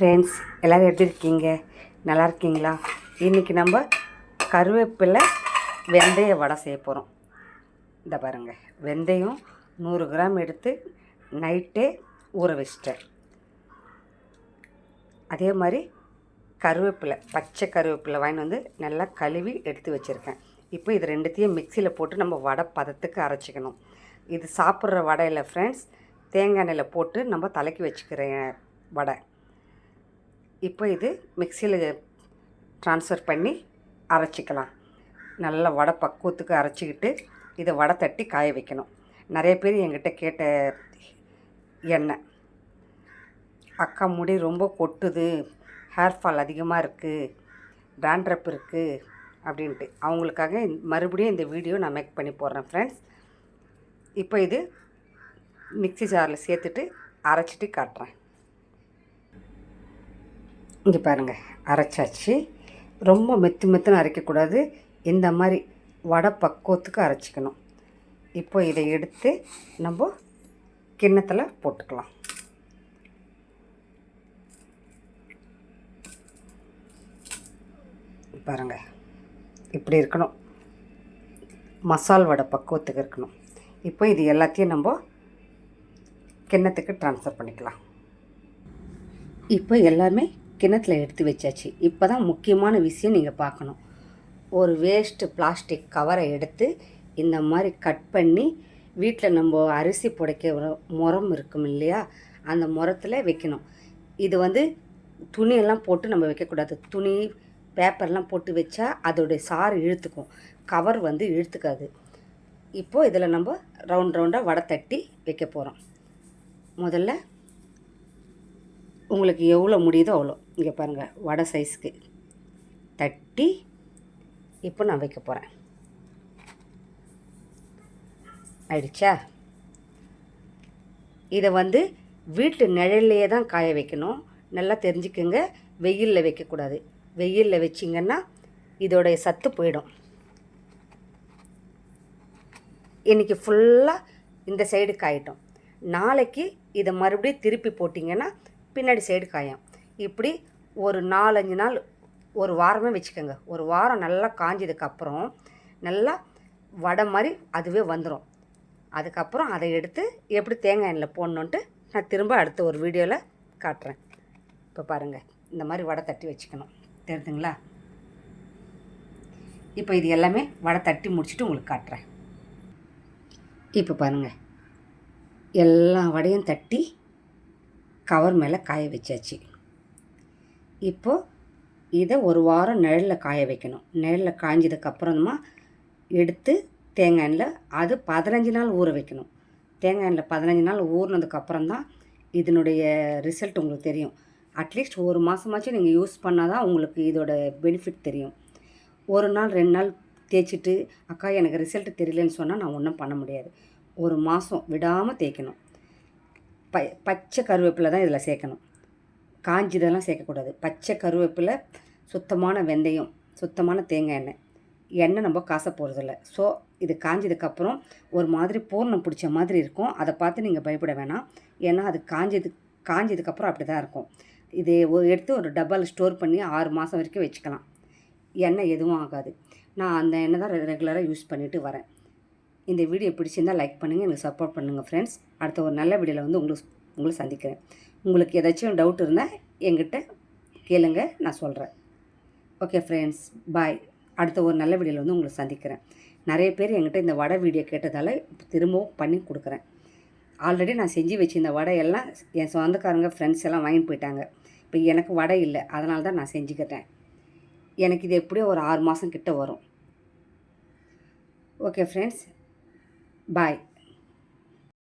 Friends எல்லோரும் எப்படி இருக்கீங்க? நல்லா இருக்கீங்களா? இன்றைக்கி நம்ம கருவேப்பிலை வெந்தய வடை செய்ய போகிறோம். இந்த பாருங்கள், வெந்தயம் 100 கிராம் எடுத்து நைட்டே ஊற வச்சிட்டேன். அதே மாதிரி கருவேப்பிலை, பச்சை கருவேப்பிலை வாங்கிட்டு வந்து நல்லா கழுவி எடுத்து வச்சுருக்கேன். இப்போ இது ரெண்டுத்தையும் மிக்சியில் போட்டு நம்ம வடை பதத்துக்கு அரைச்சிக்கணும். இது சாப்பிட்ற வடை இல்லை ஃப்ரெண்ட்ஸ், தேங்காய் எண்ணெயில் போட்டு நம்ம தலைக்கு வச்சுக்கிற வடை. இப்போ இது மிக்சியில் ட்ரான்ஸ்ஃபர் பண்ணி அரைச்சிக்கலாம். நல்லா வடை பக்குவத்துக்கு அரைச்சிக்கிட்டு இதை வடை தட்டி காய வைக்கணும். நிறைய பேர் என்கிட்ட கேட்ட எண்ணெய், அக்கா முடி ரொம்ப கொட்டுது, ஹேர் ஃபால் அதிகமாக இருக்குது, டாண்ட்ரப் இருக்குது அப்படின்ட்டு அவங்களுக்காக மறுபடியும் இந்த வீடியோ நான் மேக் பண்ணி போடுறேன் ஃப்ரெண்ட்ஸ். இப்போ இது மிக்சி ஜாரில் சேர்த்துட்டு அரைச்சிட்டு காட்டுறேன். இங்கே பாருங்கள், அரைச்சாச்சு. ரொம்ப மெத்துன்னு அரைக்கக்கூடாது, இந்த மாதிரி வடை பக்குவத்துக்கு அரைச்சிக்கணும். இப்போ இதை எடுத்து நம்ம கிண்ணத்தில் போட்டுக்கலாம். பாருங்கள், இப்படி இருக்கணும், மசால் வடை பக்குவத்துக்கு இருக்கணும். இப்போ இது எல்லாத்தையும் நம்ம கிண்ணத்துக்கு ட்ரான்ஸ்ஃபர் பண்ணிக்கலாம். இப்போ எல்லாமே கிணத்துல எடுத்து வச்சாச்சு. இப்போ தான் முக்கியமான விஷயம் நீங்கள் பார்க்கணும். ஒரு வேஸ்ட்டு பிளாஸ்டிக் கவரை எடுத்து இந்த மாதிரி கட் பண்ணி வீட்டில் நம்ம அரிசி புடைக்க முறம் இருக்கும் இல்லையா, அந்த முறத்தில் வைக்கணும். இது துணியெல்லாம் போட்டு நம்ம வைக்கக்கூடாது. துணி பேப்பர்லாம் போட்டு வச்சா அதோடைய சாறு இழுத்துக்கும், கவர் இழுத்துக்காது. இப்போது இதில் நம்ம ரவுண்டாக வடை தட்டி வைக்க போகிறோம். முதல்ல உங்களுக்கு எவ்வளோ முடியுதோ அவ்வளோ, இங்கே பாருங்கள், வடை சைஸுக்கு தட்டி இப்போ நான் வைக்க போகிறேன். ஆயிடுச்சா? இதை வீட்டு நிழல்லையே தான் காய வைக்கணும். நல்லா தெரிஞ்சுக்கோங்க, வெயிலில் வைக்கக்கூடாது. வெயிலில் வச்சிங்கன்னா இதோடைய சத்து போயிடும். இன்றைக்கி ஃபுல்லாக இந்த சைடு காயிட்டோம். நாளைக்கு இதை மறுபடியும் திருப்பி போட்டிங்கன்னா பின்னாடி சைடு காயும். இப்படி ஒரு 4-5 நாள், ஒரு வாரமே வச்சுக்கோங்க. ஒரு வாரம் நல்லா காஞ்சதுக்கப்புறம் நல்லா வடை மாதிரி அதுவே வந்துடும். அதுக்கப்புறம் அதை எடுத்து எப்படி தேங்காய் எண்ணெயில் போடணுன்ட்டு நான் திரும்ப அடுத்த ஒரு வீடியோவில் காட்டுறேன். இப்போ பாருங்கள், இந்த மாதிரி வடை தட்டி வச்சுக்கணும், தெரியுதுங்களா? இப்போ இது எல்லாமே வடை தட்டி முடிச்சுட்டு உங்களுக்கு காட்டுறேன். இப்போ பாருங்கள், எல்லா வடையும் தட்டி கவர் மேலே காய வச்சாச்சு. இப்போது இதை ஒரு வாரம் நிழலில் காய வைக்கணும். நிழலில் காய்ஞ்சதுக்கப்புறமா எடுத்து தேங்காய் எண்ணெயில் அது 15 நாள் ஊற வைக்கணும். தேங்காய் எண்ணெயில் 15 நாள் ஊறினதுக்கப்புறம் தான் இதனுடைய ரிசல்ட் உங்களுக்கு தெரியும். அட்லீஸ்ட் ஒரு மாதமாச்சும் நீங்கள் யூஸ் பண்ணால் தான் உங்களுக்கு இதோட பெனிஃபிட் தெரியும். ஒரு நாள் 2 நாள் தேய்ச்சிட்டு அக்கா எனக்கு ரிசல்ட் தெரியலன்னு சொன்னால் நான் ஒன்றும் பண்ண முடியாது. ஒரு மாதம் விடாமல் தேய்க்கணும். பச்சை கருவேப்பிலை தான் இதில் சேர்க்கணும், காஞ்சிதெல்லாம் சேர்க்கக்கூடாது. பச்சை கருவேப்பிலை, சுத்தமான வெந்தயம், சுத்தமான தேங்காய் எண்ணெய் நம்ம காச போகிறதில்ல. ஸோ இது காஞ்சதுக்கப்புறம் ஒரு மாதிரி பூர்ணம் பிடிச்ச மாதிரி இருக்கும். அதை பார்த்து நீங்கள் பயப்பட வேணாம், ஏன்னா அது காஞ்சதுக்கப்புறம் அப்படி தான் இருக்கும். இது எடுத்து ஒரு டப்பாவில் ஸ்டோர் பண்ணி 6 மாதம் வரைக்கும் வச்சுக்கலாம். எண்ணெய் எதுவும் ஆகாது. நான் அந்த எண்ணெய் தான் ரெகுலராக யூஸ் பண்ணிவிட்டு வரேன். இந்த வீடியோ பிடிச்சிருந்தால் லைக் பண்ணுங்கள், எனக்கு சப்போர்ட் பண்ணுங்கள் ஃப்ரெண்ட்ஸ். அடுத்த ஒரு நல்ல வீடியோவில் உங்களை சந்திக்கிறேன். உங்களுக்கு ஏதாச்சும் டவுட் இருந்தால் என்கிட்ட கேளுங்க, நான் சொல்கிறேன். ஓகே ஃப்ரெண்ட்ஸ், பாய். அடுத்த ஒரு நல்ல வீடியோவில் உங்களை சந்திக்கிறேன். நிறைய பேர் என்கிட்ட இந்த வடை வீடியோ கேட்டதால் திரும்பவும் பண்ணி கொடுக்குறேன். ஆல்ரெடி நான் செஞ்சு வச்சுருந்த வடையெல்லாம் என் சொந்தக்காரங்க ஃப்ரெண்ட்ஸ் எல்லாம் வாங்கிட்டு போயிட்டாங்க. இப்போ எனக்கு வடை இல்லை, அதனால தான் நான் செஞ்சுக்கிட்டேன். எனக்கு இது எப்படியும் ஒரு 6 மாதம் கிட்ட வரும். ஓகே ஃப்ரெண்ட்ஸ், பாய்.